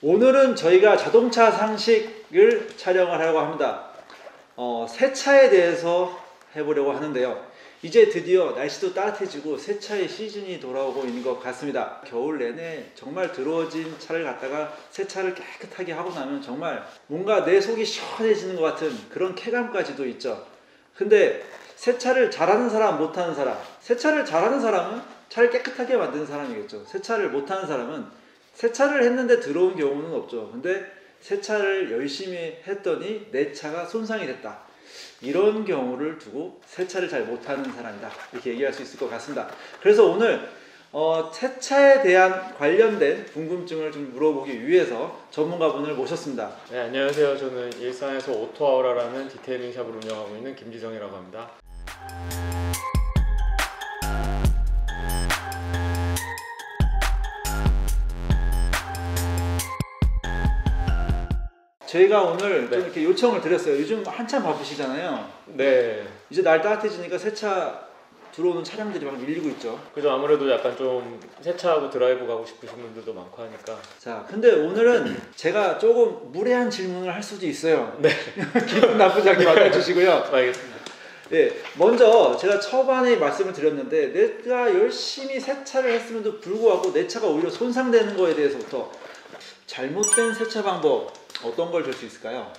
오늘은 저희가 자동차 상식을 촬영을 하려고 합니다. 세차에 대해서 해보려고 하는데요. 이제 드디어 날씨도 따뜻해지고 세차의 시즌이 돌아오고 있는 것 같습니다. 겨울 내내 정말 더러워진 차를 갖다가 세차를 깨끗하게 하고 나면 정말 뭔가 내 속이 시원해지는 것 같은 그런 쾌감까지도 있죠. 근데 세차를 잘하는 사람, 못하는 사람, 세차를 잘하는 사람은 차를 깨끗하게 만드는 사람이겠죠. 세차를 못하는 사람은 세차를 했는데 들어온 경우는 없죠. 근데 세차를 열심히 했더니 내 차가 손상이 됐다. 이런 경우를 두고 세차를 잘 못하는 사람이다. 이렇게 얘기할 수 있을 것 같습니다. 그래서 오늘 세차에 대한 관련된 궁금증을 좀 물어보기 위해서 전문가분을 모셨습니다. 네, 안녕하세요. 저는 일산에서 오토아우라라는 디테일링 샵을 운영하고 있는 김지성이라고 합니다. 저희가 오늘 좀 이렇게 요청을 드렸어요. 요즘 한참 바쁘시잖아요. 네. 이제 날 따뜻해지니까 세차 들어오는 차량들이 막 밀리고 있죠. 그죠. 아무래도 약간 좀 세차하고 드라이브 가고 싶으신 분들도 많고 하니까. 자, 근데 오늘은 제가 조금 무례한 질문을 할 수도 있어요. 네. 기분 나쁘지 않게 받아주시고요. 알겠습니다. 네, 먼저 제가 초반에 말씀을 드렸는데 내가 열심히 세차를 했음에도 불구하고 내 차가 오히려 손상되는 거에 대해서부터 잘못된 세차 방법 어떤 걸 줄 수 있을까요?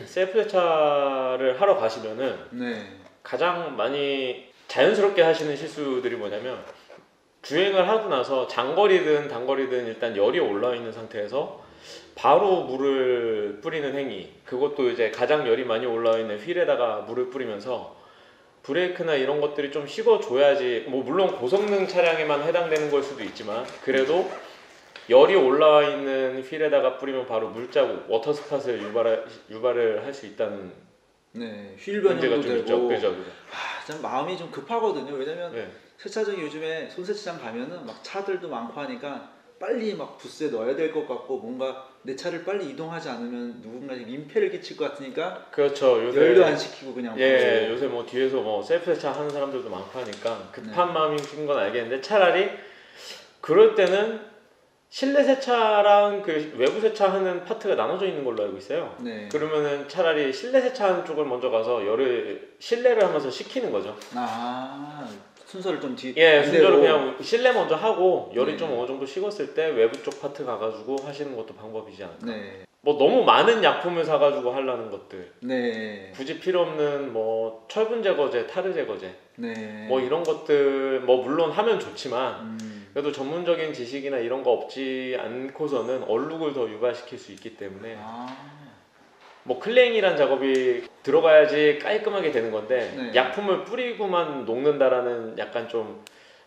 셀프 세차를 하러 가시면은 가장 많이 자연스럽게 하시는 실수들이 뭐냐면 주행을 하고 나서 장거리든 단거리든 일단 열이 올라 있는 상태에서 바로 물을 뿌리는 행위, 그것도 이제 가장 열이 많이 올라 있는 휠에다가 물을 뿌리면서 브레이크나 이런 것들이 좀 식어줘야지, 뭐 물론 고성능 차량에만 해당되는 걸 수도 있지만 그래도 열이 올라와 있는 휠에다가 뿌리면 바로 물자국, 워터 스팟을 유발을 할 수 있다는 휠 변형도 되고. 그죠. 참 마음이 좀 급하거든요. 왜냐면 세차장이 요즘에 손세차장 가면은 막 차들도 많고 하니까 빨리 막 부스에 넣어야 될 것 같고 뭔가 내 차를 빨리 이동하지 않으면 누군가에게 민폐를 끼칠 것 같으니까. 그렇죠. 요새 열도 안 식히고 그냥. 요새 뭐 뒤에서 뭐 셀프 세차 하는 사람들도 많고 하니까 급한 마음인 건 알겠는데, 차라리 그럴 때는 실내 세차랑 그 외부 세차하는 파트가 나눠져 있는 걸로 알고 있어요. 그러면은 차라리 실내 세차하는 쪽을 먼저 가서 실내를 하면서 식히는 거죠. 순서를 좀 순서를 그냥 실내 먼저 하고 열이 좀 어느 정도 식었을 때 외부 쪽 파트 가가지고 하시는 것도 방법이지 않을까. 뭐 너무 많은 약품을 사가지고 하려는 것들, 굳이 필요 없는 뭐 철분 제거제, 타르 제거제, 뭐 이런 것들 뭐 물론 하면 좋지만 그래도 전문적인 지식이나 이런 거 없지 않고서는 얼룩을 더 유발시킬 수 있기 때문에 뭐 클레잉이란 작업이 들어가야지 깔끔하게 되는 건데 약품을 뿌리고만 녹는다라는 약간 좀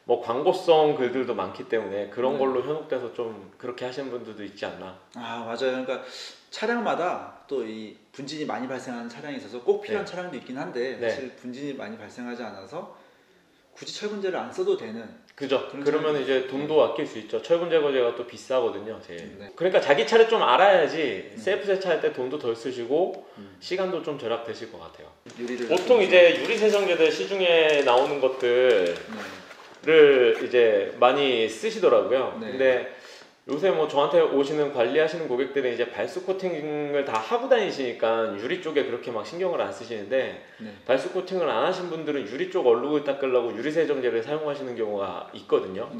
뭐 광고성 글들도 많기 때문에 그런 걸로 현혹돼서 좀 그렇게 하시는 분들도 있지 않나. 맞아요. 그러니까 차량마다 또 이 분진이 많이 발생하는 차량이 있어서 꼭 필요한 차량도 있긴 한데 사실 분진이 많이 발생하지 않아서 굳이 철분제를 안 써도 되는. 그죠. 그러면 이제 돈도 아낄 수 있죠. 철분 제거제가 또 비싸거든요, 제일. 그러니까 자기 차를 좀 알아야지 셀프 세차할 때 돈도 덜 쓰시고 시간도 좀 절약되실 것 같아요. 보통 이제 유리 세정제들 시중에 나오는 것들을 이제 많이 쓰시더라고요. 근데 요새 뭐 저한테 오시는 관리하시는 고객들은 이제 발수 코팅을 다 하고 다니시니까 유리 쪽에 그렇게 막 신경을 안 쓰시는데 발수 코팅을 안 하신 분들은 유리 쪽 얼룩을 닦으려고 유리 세정제를 사용하시는 경우가 있거든요.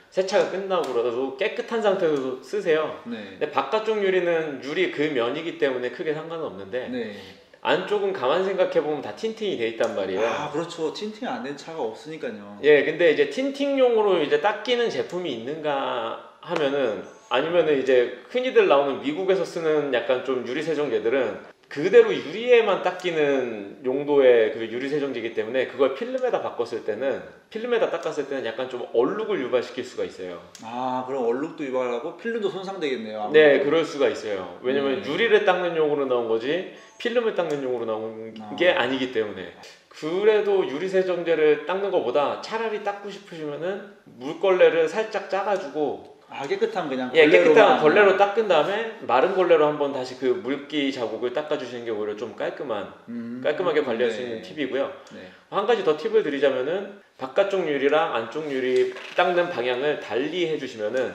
세차가 끝나고 그러도 깨끗한 상태에서 쓰세요. 근데 바깥쪽 유리는 유리 그 면이기 때문에 크게 상관은 없는데 안쪽은 가만 생각해보면 다 틴팅이 돼 있단 말이에요. 그렇죠. 틴팅 안 된 차가 없으니까요. 근데 이제 틴팅용으로 이제 닦이는 제품이 있는가 하면은, 아니면은 이제 흔히들 나오는 미국에서 쓰는 약간 좀 유리 세정제들은 그대로 유리에만 닦이는 용도의 그 유리 세정제이기 때문에 그걸 필름에다 닦았을 때는 약간 좀 얼룩을 유발시킬 수가 있어요. 그럼 얼룩도 유발하고 필름도 손상되겠네요. 아무래도. 네, 그럴 수가 있어요. 왜냐면 유리를 닦는 용으로 나온 거지 필름을 닦는 용으로 나온 게 아니기 때문에. 그래도 유리 세정제를 닦는 것보다 차라리 닦고 싶으시면은 물걸레를 살짝 짜가지고 깨끗한 그냥 깨끗한 걸레로 닦은 다음에 마른 걸레로 한번 다시 그 물기 자국을 닦아주시는 게 오히려 좀 깔끔하게 관리할 수 있는 팁이고요. 한 가지 더 팁을 드리자면은 바깥쪽 유리랑 안쪽 유리 닦는 방향을 달리 해주시면은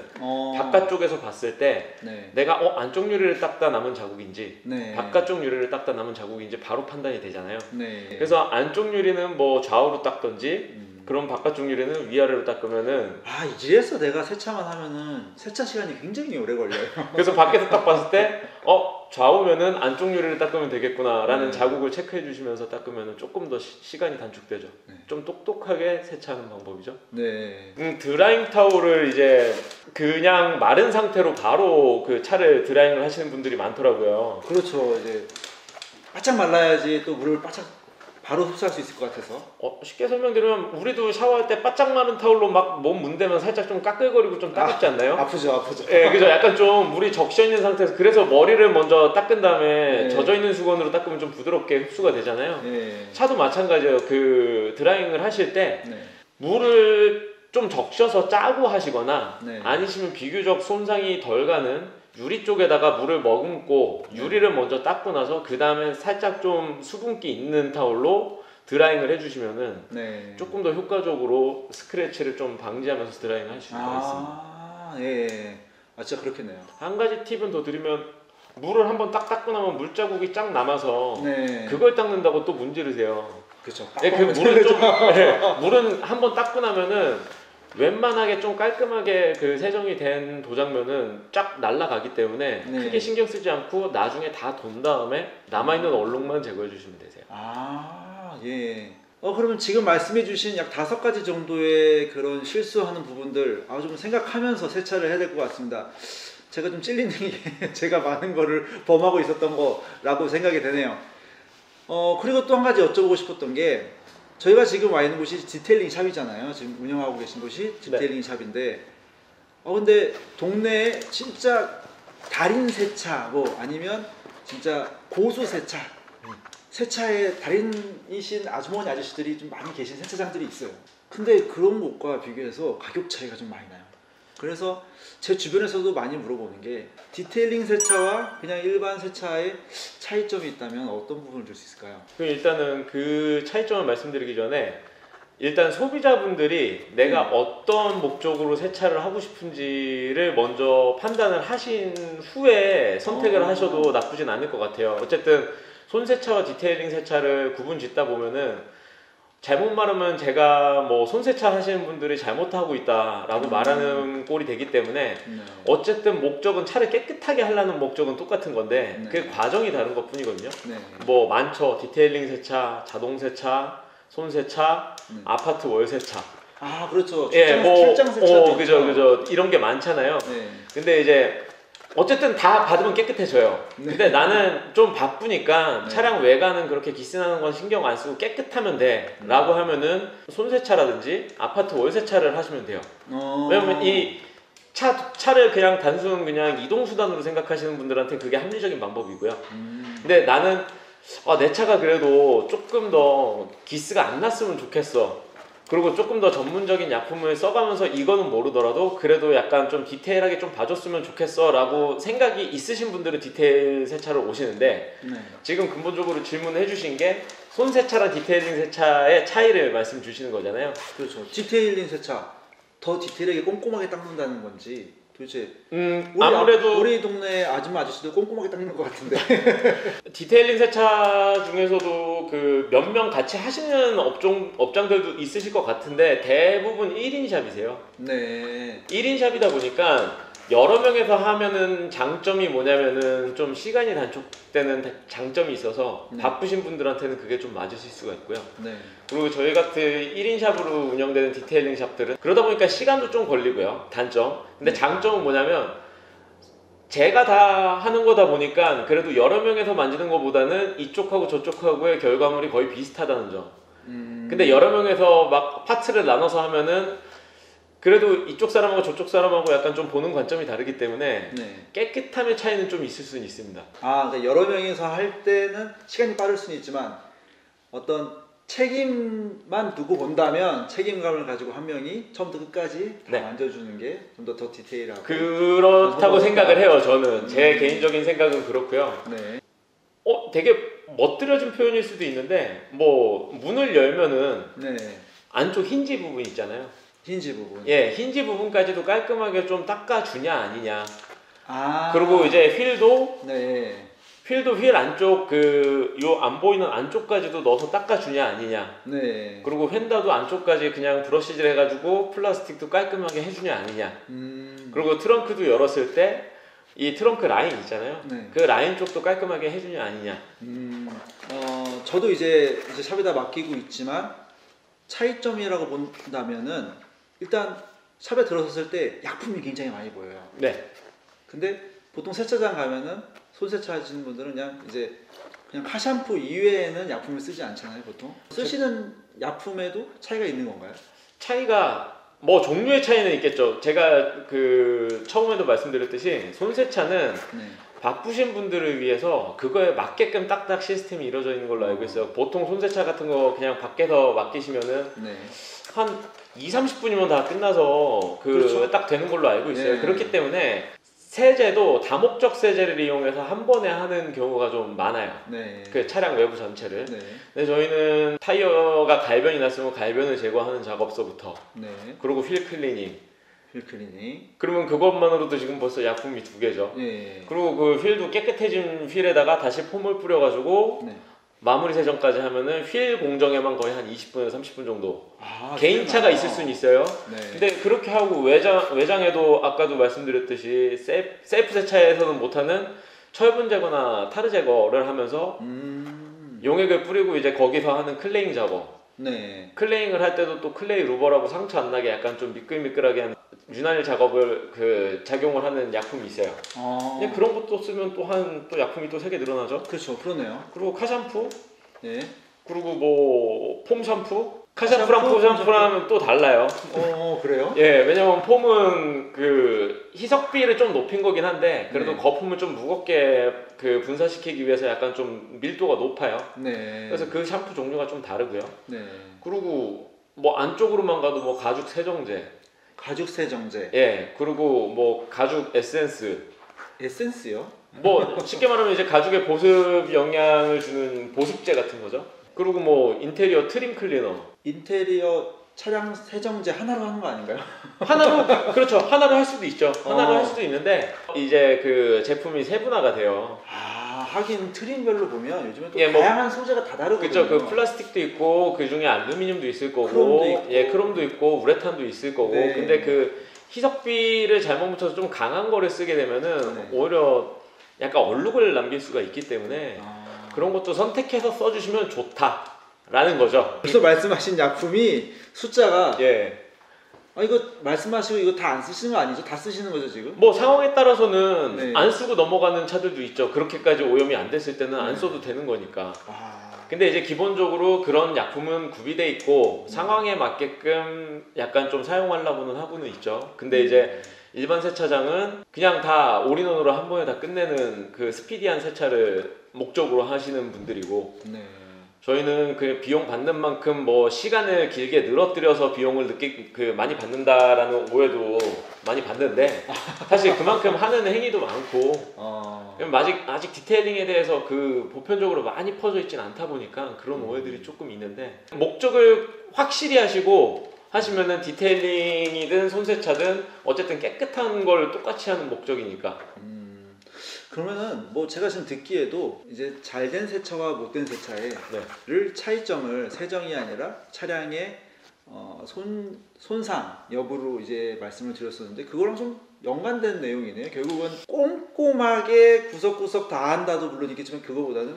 바깥쪽에서 봤을 때 네. 내가 안쪽 유리를 닦다 남은 자국인지 네. 바깥쪽 유리를 닦다 남은 자국인지 바로 판단이 되잖아요. 네. 그래서 안쪽 유리는 뭐 좌우로 닦던지 그럼 바깥쪽 유리는 위아래로 닦으면은 이래서 내가 세차만 하면은 세차 시간이 굉장히 오래 걸려요. 그래서 밖에서 딱 봤을 때 좌우면은 안쪽 유리를 닦으면 되겠구나라는 네. 자국을 체크해 주시면서 닦으면은 조금 더 시간이 단축되죠. 네. 좀 똑똑하게 세차하는 방법이죠. 네. 드라잉 타올을 이제 그냥 마른 상태로 바로 그 차를 드라잉을 하시는 분들이 많더라고요. 그렇죠. 이제 바짝 말라야지 또 물을 바로 흡수할 수 있을 것 같아서. 쉽게 설명드리면 우리도 샤워할 때 바짝 마른 타올로 막 몸 문대면 살짝 좀 까끌거리고 좀 따갑지 않나요? 아프죠. 예, 그죠. 약간 좀 물이 적셔 있는 상태에서 그래서 머리를 먼저 닦은 다음에 네. 젖어 있는 수건으로 닦으면 좀 부드럽게 흡수가 되잖아요. 네. 차도 마찬가지예요. 그 드라잉을 하실 때 네. 물을 좀 적셔서 짜고 하시거나 네. 아니시면 비교적 손상이 덜 가는 유리 쪽에다가 물을 머금고 유리를 먼저 닦고 나서 그 다음에 살짝 좀 수분기 있는 타올로 드라잉을 해주시면은 네. 조금 더 효과적으로 스크래치를 좀 방지하면서 드라잉을 할 수가 있습니다. 예. 진짜 그렇겠네요. 한 가지 팁은 더 드리면 물을 한번 딱 닦고 나면 물자국이 쫙 남아서 네. 그걸 닦는다고 또 문지르세요. 그렇죠. 네, 그 물은 좀 물은 한번 닦고 나면은 웬만하게 좀 깔끔하게 그 세정이 된 도장면은 쫙 날아가기 때문에 네. 크게 신경 쓰지 않고 나중에 다 돈 다음에 남아있는 얼룩만 제거해 주시면 되세요. 예. 그러면 지금 말씀해주신 약 5가지 정도의 그런 실수하는 부분들 좀 생각하면서 세차를 해야 될 것 같습니다. 제가 좀 찔리는 게 제가 많은 거를 범하고 있었던 거라고 생각이 되네요. 그리고 또 한 가지 여쭤보고 싶었던 게 저희가 지금 와 있는 곳이 디테일링 샵이잖아요. 지금 운영하고 계신 곳이 디테일링 샵인데 근데 동네에 진짜 달인 세차 아니면 진짜 고수 세차 세차의 달인이신 아주머니 아저씨들이 좀 많이 계신 세차장들이 있어요. 근데 그런 곳과 비교해서 가격 차이가 좀 많이 나요. 그래서 제 주변에서도 많이 물어보는 게 디테일링 세차와 그냥 일반 세차의 차이점이 있다면 어떤 부분을 들 수 있을까요? 그럼 일단은 그 차이점을 말씀드리기 전에 일단 소비자분들이 내가 어떤 목적으로 세차를 하고 싶은지를 먼저 판단을 하신 후에 선택을 하셔도 나쁘진 않을 것 같아요. 어쨌든 손세차와 디테일링 세차를 구분 짓다 보면은 잘못 말하면 제가 뭐 손세차 하시는 분들이 잘못하고 있다라고 말하는 꼴이 되기 때문에 어쨌든 목적은 차를 깨끗하게 하려는 목적은 똑같은 건데 그 과정이 다른 것 뿐이거든요. 뭐 많죠. 디테일링 세차, 자동 세차, 손세차, 아파트 월세차. 그렇죠. 출장 세차. 그죠. 이런 게 많잖아요. 근데 이제 어쨌든 다 받으면 깨끗해져요. 근데 나는 좀 바쁘니까 차량 외관은 그렇게 기스나는 건 신경 안 쓰고 깨끗하면 돼 라고 하면은 손세차라든지 아파트 월세차를 하시면 돼요. 왜냐면 이 차를 그냥 단순 그냥 이동수단으로 생각하시는 분들한테 그게 합리적인 방법이고요. 근데 나는 내 차가 그래도 조금 더 기스가 안 났으면 좋겠어. 그리고 조금 더 전문적인 약품을 써가면서 이거는 모르더라도 그래도 약간 좀 디테일하게 좀 봐줬으면 좋겠어 라고 생각이 있으신 분들은 디테일 세차로 오시는데 지금 근본적으로 질문을 해주신 게 손세차랑 디테일링 세차의 차이를 말씀 주시는 거잖아요. 그렇죠. 디테일링 세차 더 디테일하게 꼼꼼하게 닦는다는 건지 도대체 아무래도 우리 동네 아줌마 아저씨도 꼼꼼하게 닦는 것 같은데 디테일링 세차 중에서도 그 몇 명 같이 하시는 업장들도 있으실 것 같은데 대부분 1인 샵이세요. 1인 샵이다 보니까 여러 명에서 하면은 장점이 뭐냐면은 좀 시간이 단축되는 장점이 있어서 바쁘신 분들한테는 그게 좀 맞으실 수가 있고요. 그리고 저희 같은 1인 샵으로 운영되는 디테일링 샵들은 그러다 보니까 시간도 좀 걸리고요. 단점. 근데 장점은 뭐냐면 제가 다 하는 거다 보니까 그래도 여러 명에서 만지는 것보다는 이쪽하고 저쪽하고의 결과물이 거의 비슷하다는 점. 근데 여러 명에서 막 파트를 나눠서 하면은 그래도 이쪽 사람하고 저쪽 사람하고 약간 좀 보는 관점이 다르기 때문에 깨끗함의 차이는 좀 있을 수는 있습니다. 그러니까 여러 명이서 할 때는 시간이 빠를 수는 있지만 어떤 책임만 두고 본다면 책임감을 가지고 한 명이 처음부터 끝까지 다 만져주는 게 좀 더 디테일하고 그렇다고 생각을 해요. 저는 제 개인적인 생각은 그렇고요. 되게 멋들어진 표현일 수도 있는데 뭐 문을 열면은 안쪽 힌지 부분 있잖아요. 힌지 부분. 예, 힌지 부분까지도 깔끔하게 좀 닦아주냐 아니냐. 아. 그리고 이제 휠도 네. 휠 안쪽 그 요 안 보이는 안쪽까지도 넣어서 닦아주냐 아니냐. 네. 그리고 휀다도 안쪽까지 그냥 브러쉬질 해가지고 플라스틱도 깔끔하게 해주냐 아니냐. 그리고 트렁크도 열었을 때 이 트렁크 라인 있잖아요. 네. 그 라인 쪽도 깔끔하게 해주냐 아니냐. 저도 이제 샵에다 맡기고 있지만 차이점이라고 본다면은 일단 샵에 들어섰을 때 약품이 굉장히 많이 보여요. 네. 근데 보통 세차장 가면은 손세차 하시는 분들은 그냥 카샴푸 이외에는 약품을 쓰지 않잖아요, 보통. 쓰시는 약품에도 차이가 있는 건가요? 차이가 뭐 종류의 차이는 있겠죠. 제가 그 처음에도 말씀드렸듯이 손세차는 네. 바쁘신 분들을 위해서 그거에 맞게끔 딱딱 시스템이 이루어져 있는 걸로 알고 있어요. 보통 손세차 같은 거 그냥 밖에서 맡기시면은 네. 한 2-30분이면 다 끝나서 그렇죠. 딱 되는 걸로 알고 있어요. 네. 그렇기 때문에 세제도 다목적 세제를 이용해서 한 번에 하는 경우가 좀 많아요. 네. 그 차량 외부 전체를. 네. 근데 저희는 타이어가 갈변이 났으면 갈변을 제거하는 작업서부터, 네. 그리고 휠 클리닝. 휠 클리닝. 그러면 그것만으로도 지금 벌써 약품이 2개죠. 네. 그리고 그 휠도 깨끗해진 휠에다가 다시 폼을 뿌려가지고 네. 마무리 세정까지 하면은 휠 공정에만 거의 한 20분에서 30분 정도. 아, 개인차가 있을 수는 있어요. 네. 근데 그렇게 하고 외장에도 아까도 말씀드렸듯이 셀프 세차에서는 못하는 철분 제거나 타르 제거를 하면서 용액을 뿌리고 이제 거기서 하는 클레잉 작업. 네. 클레잉을 할 때도 또 클레이 루버라고 상처 안 나게 약간 좀 미끌미끌하게 하는 윤활 작업을 작용을 하는 약품이 있어요. 근데 그런 것도 쓰면 또 약품이 또 3개 늘어나죠. 그렇죠. 그러네요. 그리고 카샴푸, 네. 그리고 뭐 폼 샴푸. 카샴푸랑 폼 샴푸랑 또 달라요. 그래요? 예, 왜냐면 폼은 그 희석비를 좀 높인 거긴 한데 그래도 네. 거품을 좀 무겁게 그 분사시키기 위해서 약간 좀 밀도가 높아요. 네. 그래서 그 샴푸 종류가 좀 다르고요. 네. 그리고 뭐 안쪽으로만 가도 뭐 가죽 세정제, 가죽 세정제. 예, 그리고 뭐 가죽 에센스, 에센스요? 뭐 쉽게 말하면 이제 가죽에 보습 영향을 주는 보습제 같은 거죠. 그리고 뭐 인테리어 트림 클리너. 인테리어 차량 세정제 하나로 하는 거 아닌가요? 하나로 그렇죠. 하나로 할 수도 있죠. 하나로 할 수도 있는데 이제 그 제품이 세분화가 돼요. 하긴 트림별로 보면 요즘에 또 예, 뭐, 다양한 소재가 다 다르거든요. 그렇죠. 그 플라스틱도 있고 그 중에 알루미늄도 있을 거고, 크롬도 있고. 예, 크롬도 있고 우레탄도 있을 거고. 네. 근데 그 희석비를 잘못 묻혀서 좀 강한 거를 쓰게 되면은 네. 오히려 약간 얼룩을 남길 수가 있기 때문에 그런 것도 선택해서 써주시면 좋다라는 거죠. 벌써 말씀하신 약품이 숫자가 예. 이거 말씀하시고 이거 다 안 쓰시는 거 아니죠? 다 쓰시는 거죠 지금? 뭐 상황에 따라서는 네. 안 쓰고 넘어가는 차들도 있죠. 그렇게까지 오염이 안 됐을 때는 안 써도 되는 거니까. 근데 이제 기본적으로 그런 약품은 구비돼 있고 상황에 맞게끔 약간 좀 사용하려고는 하고는 있죠. 근데 이제 일반 세차장은 그냥 다 올인원으로 한 번에 다 끝내는 그 스피디한 세차를 목적으로 하시는 분들이고, 네. 저희는 그 비용 받는 만큼 뭐 시간을 길게 늘어뜨려서 비용을 많이 받는다라는 오해도 많이 받는데 사실 그만큼 하는 행위도 많고 아직 디테일링에 대해서 그 보편적으로 많이 퍼져 있진 않다 보니까 그런 오해들이 조금 있는데, 목적을 확실히 하시면은 디테일링이든 손세차든 어쨌든 깨끗한 걸 똑같이 하는 목적이니까. 그러면은 뭐 제가 지금 듣기에도 이제 잘된 세차와 못된 세차의 차이점을 세정이 아니라 차량의 손상 여부로 이제 말씀을 드렸었는데 그거랑 좀 연관된 내용이네요. 결국은 꼼꼼하게 구석구석 다 한다도 물론 있겠지만 그거보다는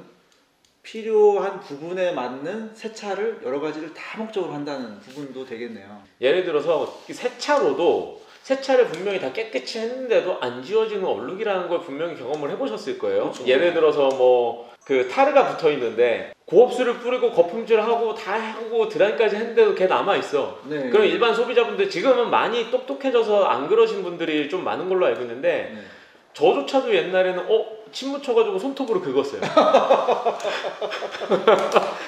필요한 부분에 맞는 세차를 여러 가지를 다 목적으로 한다는 부분도 되겠네요. 예를 들어서 세차로도 세차를 분명히 다 깨끗이 했는데도 안 지워지는 얼룩이라는 걸 분명히 경험을 해보셨을 거예요. 그렇죠. 예를 들어서 뭐 그 타르가 붙어 있는데 고압수를 뿌리고 거품질하고 다 하고 드라이까지 했는데도 걔 남아 있어. 네. 그럼 일반 소비자분들 지금은 많이 똑똑해져서 안 그러신 분들이 좀 많은 걸로 알고 있는데 네. 저조차도 옛날에는 침 묻혀가지고 손톱으로 긁었어요.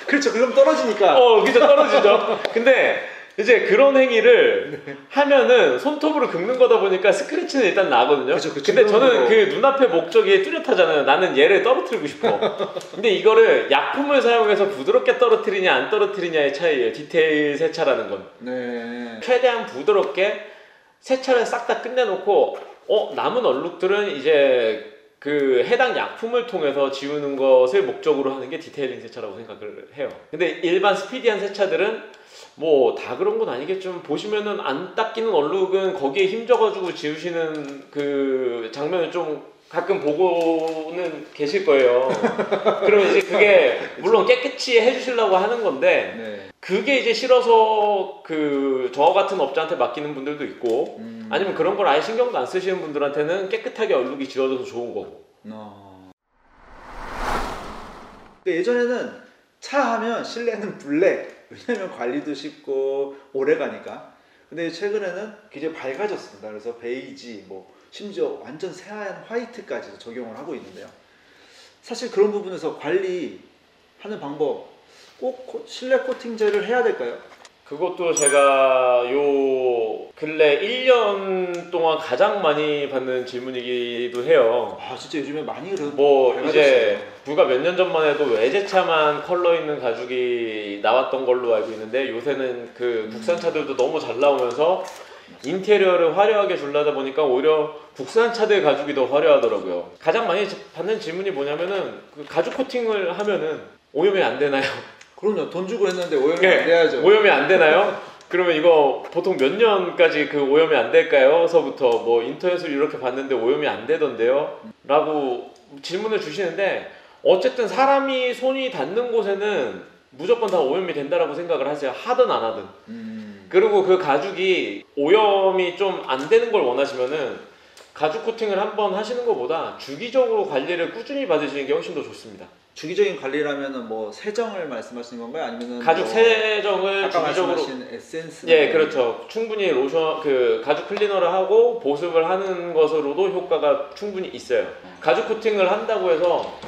그렇죠. 그럼 떨어지니까. 그죠, 떨어지죠. 근데 이제 그런 행위를 하면은 손톱으로 긁는 거다 보니까 스크래치는 일단 나거든요. 그쵸, 근데 저는 그 눈앞의 목적이 뚜렷하잖아요. 나는 얘를 떨어뜨리고 싶어. 근데 이거를 약품을 사용해서 부드럽게 떨어뜨리냐 안 떨어뜨리냐의 차이예요. 디테일 세차라는 건. 네. 최대한 부드럽게 세차를 싹 다 끝내놓고 남은 얼룩들은 이제 그 해당 약품을 통해서 지우는 것을 목적으로 하는 게 디테일링 세차라고 생각을 해요. 근데 일반 스피디한 세차들은 뭐 다 그런 건 아니겠지만 보시면은 안 닦이는 얼룩은 거기에 힘줘가지고 지우시는 그 장면을 좀 가끔 보고는 계실 거예요. 그러면 이제 그게 물론 깨끗이 해주시려고 하는 건데 네. 그게 이제 싫어서 그 저 같은 업자한테 맡기는 분들도 있고 아니면 그런 걸 아예 신경도 안 쓰시는 분들한테는 깨끗하게 얼룩이 지워져서 좋은 거고. 예전에는 차 하면 실내는 블랙, 왜냐면 관리도 쉽고 오래 가니까. 근데 최근에는 굉장히 밝아졌습니다. 그래서 베이지, 뭐 심지어 완전 새하얀 화이트까지 적용을 하고 있는데요. 사실 그런 부분에서 관리하는 방법, 꼭 실내 코팅제를 해야 될까요? 그것도 제가 요 근래 1년 동안 가장 많이 받는 질문이기도 해요. 아 진짜 요즘에 많이 그런 뭐 이제 불과 몇 년 전만 해도 외제차만 컬러 있는 가죽이 나왔던 걸로 알고 있는데 요새는 그 국산차들도 너무 잘 나오면서 인테리어를 화려하게 주려다 보니까 오히려 국산차들 가죽이 더 화려하더라고요. 가장 많이 받는 질문이 뭐냐면은 그 가죽 코팅을 하면은 오염이 안 되나요? 그럼요. 돈 주고 했는데 오염이 안 돼야죠. 오염이 안 되나요? 그러면 이거 보통 몇 년까지 그 오염이 안 될까요? 서부터 뭐 인터넷을 이렇게 봤는데 오염이 안 되던데요? 라고 질문을 주시는데 어쨌든 사람이 손이 닿는 곳에는 무조건 다 오염이 된다라고 생각을 하세요. 하든 안 하든. 그리고 그 가죽이 오염이 좀 안 되는 걸 원하시면은 가죽 코팅을 한번 하시는 것보다 주기적으로 관리를 꾸준히 받으시는 게 훨씬 더 좋습니다. 주기적인 관리라면은 뭐 세정을 말씀하시는 건가요? 아니면은 가죽 세정을 아까 주기적으로 말씀하신 에센스 예 그렇죠. 충분히 로션 그 가죽 클리너를 하고 보습을 하는 것으로도 효과가 충분히 있어요. 가죽 코팅을 한다고 해서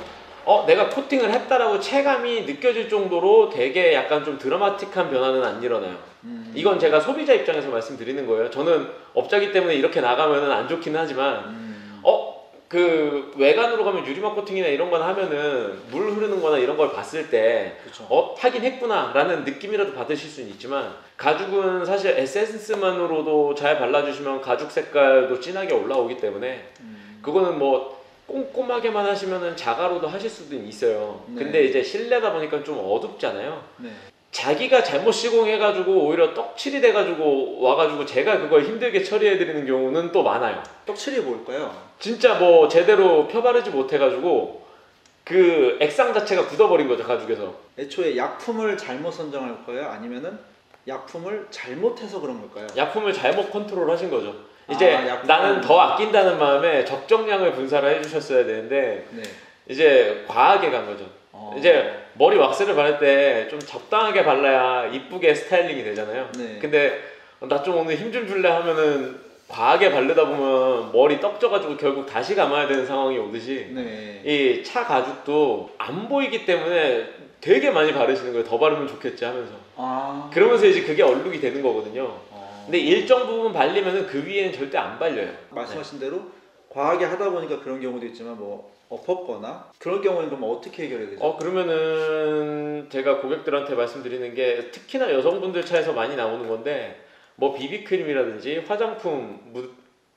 내가 코팅을 했다라고 체감이 느껴질 정도로 되게 약간 좀 드라마틱한 변화는 안 일어나요. 이건 제가 소비자 입장에서 말씀드리는 거예요. 저는 업자기 때문에 이렇게 나가면은 안 좋긴 하지만 그 외관으로 가면 유리막 코팅이나 이런 건 하면은 물 흐르는 거나 이런 걸 봤을 때 하긴 했구나 라는 느낌이라도 받으실 수는 있지만 가죽은 사실 에센스만으로도 잘 발라주시면 가죽 색깔도 진하게 올라오기 때문에 그거는 뭐 꼼꼼하게만 하시면은 자가로도 하실 수도 있어요. 네. 근데 이제 실내다 보니까 좀 어둡잖아요. 네. 자기가 잘못 시공해가지고 오히려 떡칠이 돼가지고 와가지고 제가 그걸 힘들게 처리해드리는 경우는 또 많아요. 떡칠이 뭘까요? 진짜 뭐 제대로 펴바르지 못해가지고 그 액상 자체가 굳어버린 거죠, 가죽에서. 애초에 약품을 잘못 선정할 거예요? 아니면은 약품을 잘못해서 그런 걸까요? 약품을 잘못 컨트롤 하신 거죠. 이제 약품을... 나는 더 아낀다는 마음에 적정량을 분사를 해주셨어야 되는데 네. 이제 과하게 간 거죠. 이제 머리 왁스를 바를 때 좀 적당하게 발라야 이쁘게 스타일링이 되잖아요. 네. 근데 나 좀 오늘 힘 좀 줄래 하면은 과하게 바르다 보면 머리 떡져가지고 결국 다시 감아야 되는 상황이 오듯이 네. 이 차 가죽도 안 보이기 때문에 되게 많이 바르시는 거예요. 더 바르면 좋겠지 하면서. 그러면서 이제 그게 얼룩이 되는 거거든요. 근데 일정 부분 발리면은 그 위에는 절대 안 발려요. 말씀하신 대로 과하게 하다 보니까 그런 경우도 있지만 뭐 엎었거나 그런 경우는 그럼 어떻게 해결해야 되죠? 그러면은 제가 고객들한테 말씀드리는 게 특히나 여성분들 차에서 많이 나오는 건데 뭐 비비크림이라든지 화장품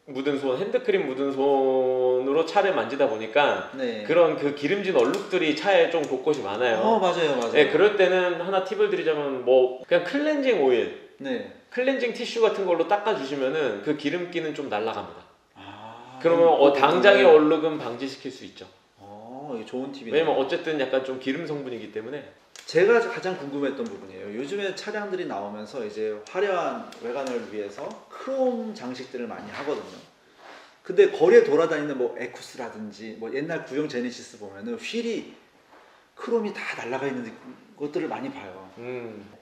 묻은 손, 핸드크림 묻은 손으로 차를 만지다 보니까 네. 그런 그 기름진 얼룩들이 차에 좀 곳곳이 많아요. 맞아요. 네, 그럴 때는 하나 팁을 드리자면 뭐 그냥 클렌징 오일, 네. 클렌징 티슈 같은 걸로 닦아주시면은 그 기름기는 좀 날아갑니다. 그러면 당장의 얼룩은 방지시킬 수 있죠. 이게 좋은 팁이네요. 왜냐면 어쨌든 약간 좀 기름 성분이기 때문에. 제가 가장 궁금했던 부분이에요. 요즘에 차량들이 나오면서 이제 화려한 외관을 위해서 크롬 장식들을 많이 하거든요. 근데 거리에 돌아다니는 뭐 에쿠스라든지 뭐 옛날 구형 제네시스 보면은 휠이 크롬이 다 날아가 있는 것들을 많이 봐요.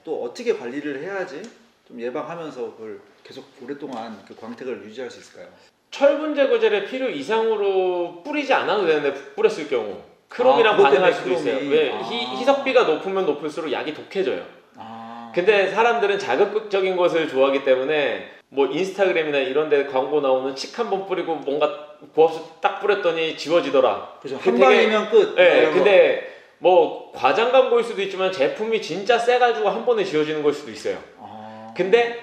또 어떻게 관리를 해야지 좀 예방하면서 그걸 계속 오랫동안 그 광택을 유지할 수 있을까요? 철분 제거제를 필요 이상으로 뿌리지 않아도 되는데 뿌렸을 경우 크롬이랑 반응할 수도 있어요. 왜 희석비가 높으면 높을수록 약이 독해져요. 근데 사람들은 자극적인 것을 좋아하기 때문에 뭐 인스타그램이나 이런 데 광고 나오는 칙 한 번 뿌리고 뭔가 고압수 딱 뿌렸더니 지워지더라. 그죠. 한 방이면 끝. 네, 근데 뭐 과장 광고일 수도 있지만 제품이 진짜 세가지고 한 번에 지워지는 걸 수도 있어요. 근데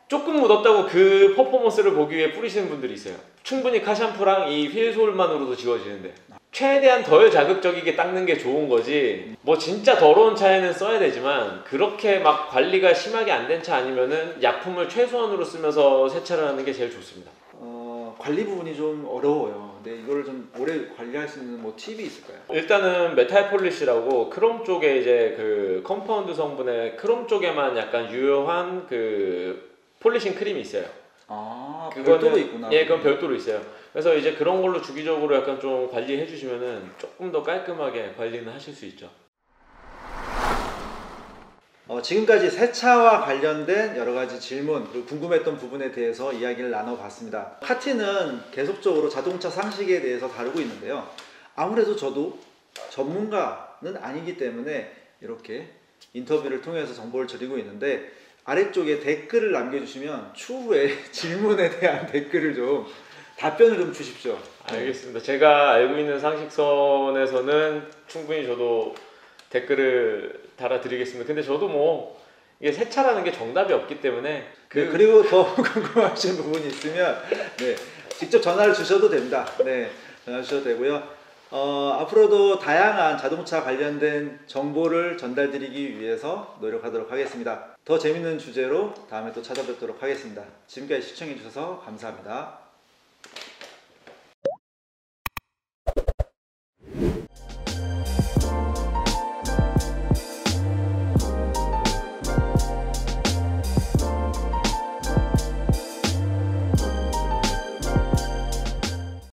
조금 묻었다고 그 퍼포먼스를 보기 위해 뿌리시는 분들이 있어요. 충분히 카샴푸랑 이 휠솔만으로도 지워지는데 최대한 덜 자극적이게 닦는 게 좋은 거지. 뭐 진짜 더러운 차에는 써야 되지만 그렇게 막 관리가 심하게 안 된 차 아니면은 약품을 최소한으로 쓰면서 세차를 하는 게 제일 좋습니다. 관리 부분이 좀 어려워요. 근데 이걸 좀 오래 관리할 수 있는 뭐 팁이 있을까요? 일단은 메탈 폴리시라고 크롬 쪽에 이제 그 컴파운드 성분의 크롬 쪽에만 약간 유효한 그 폴리싱 크림이 있어요. 별도로 있구나. 예, 그건 별도로 있어요. 그래서 이제 그런 걸로 주기적으로 약간 좀 관리해 주시면은 조금 더 깔끔하게 관리는 하실 수 있죠. 지금까지 세차와 관련된 여러 가지 질문 그리고 궁금했던 부분에 대해서 이야기를 나눠봤습니다. 카티는 계속적으로 자동차 상식에 대해서 다루고 있는데요. 아무래도 저도 전문가는 아니기 때문에 이렇게 인터뷰를 통해서 정보를 드리고 있는데 아래쪽에 댓글을 남겨주시면 추후에 질문에 대한 댓글을 좀 답변을 좀 주십시오. 알겠습니다. 제가 알고 있는 상식선에서는 충분히 저도 댓글을 달아드리겠습니다. 근데 저도 뭐 이게 세차라는 게 정답이 없기 때문에 그리고 더 궁금하신 부분이 있으면 직접 전화를 주셔도 됩니다. 전화 주셔도 되고요. 앞으로도 다양한 자동차 관련된 정보를 전달드리기 위해서 노력하도록 하겠습니다. 더 재밌는 주제로 다음에 또 찾아뵙도록 하겠습니다. 지금까지 시청해 주셔서 감사합니다.